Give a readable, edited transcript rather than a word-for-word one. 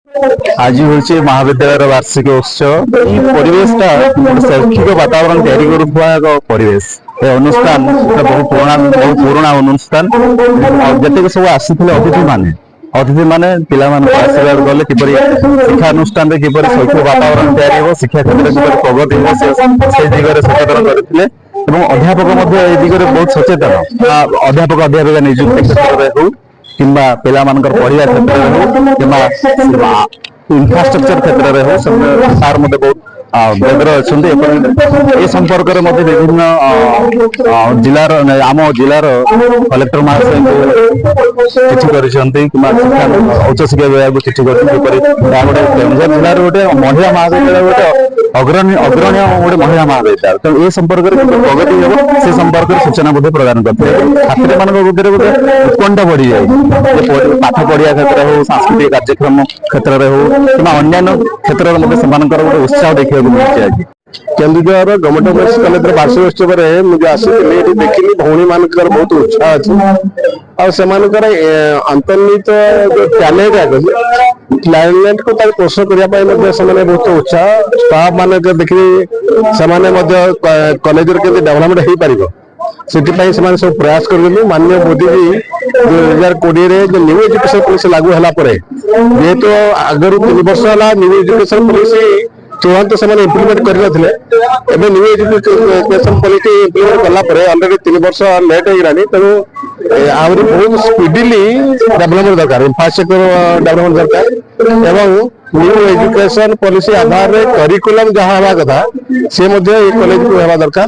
आज हूँ महाविद्यालय वार्षिक उत्सव परिवेश शैक्षिक वातावरण तैयारी परिवेश अनुष्ठान बहुत पुराना अनुष्ठान जिते सब आसी अतिथि माने पिला आशीर्वाद गले किपर शिक्षानुष्ठान किपर शैक्षिक वातावरण तैयारी शिक्षा क्षेत्र में प्रगति हो दिगरे सचेतन करते अध्यापक दिगरे बहुत सचेतन अध्यापक अध्यापिका नियुक्ति क्षेत्र में हो कि पिला पढ़ा क्षेत्र में हो कि इंफ्रास्ट्रक्चर क्षेत्र में हो सार मत बहुत बेदर अच्छा संपर्क में विभिन्न जिलार आम जिलार कलेक्टर महाशय चिठी उच्च शिक्षा विभाग को चिठी गोटे जिलार गोटे महिला महाविद्यालय गोटे अग्रणी गोटे महिला महाविद्यालय तो ये संपर्क में प्रगति हो से संपर्क में सूचना बोध प्रदान करते छात्री मान गोटे उत्कंठा बढ़ी जाए पाठ पढ़िया क्षेत्र हो सांस्कृतिक कार्यक्रम क्षेत्र में हो कि अन्य क्षेत्र में गोटे उत्साह देखा मिलती केन्दुझर गवर्नमेंट वुमेन्स कॉलेज वार्षिक उत्सव में मुझे आसी देखिली भौणी मान बहुत उत्साह अच्छे अंतर्निहित जो टैलेंट को प्रोत्साहन करने बहुत उत्साह स्टाफ मान देखिए से कॉलेज डेवलपमेंट हो पार से सब प्रयास कर माननीय मोदी जी 2020 जो न्यू एजुकेशन पॉलिसी लागू है जेहेतु आगर 3 वर्ष है न्यू एजुकेशन पॉलिसी तुरंत से इम्प्लीमेंट कर न्यू एजुकेशन पॉलिसी इम्प्लीमेंट कला ऑलरेडी 3 वर्ष लेट हो तेणु आहरी बहुत स्पीडली डेवलपमेंट दरकार इंफ्रास्ट्रक्चर डेवलपमेंट दरकार एवं न्यू एजुकेशन पॉलिसी आधार में करिकुलम जहाँ हवा कथा से कॉलेज को हवा दरकार।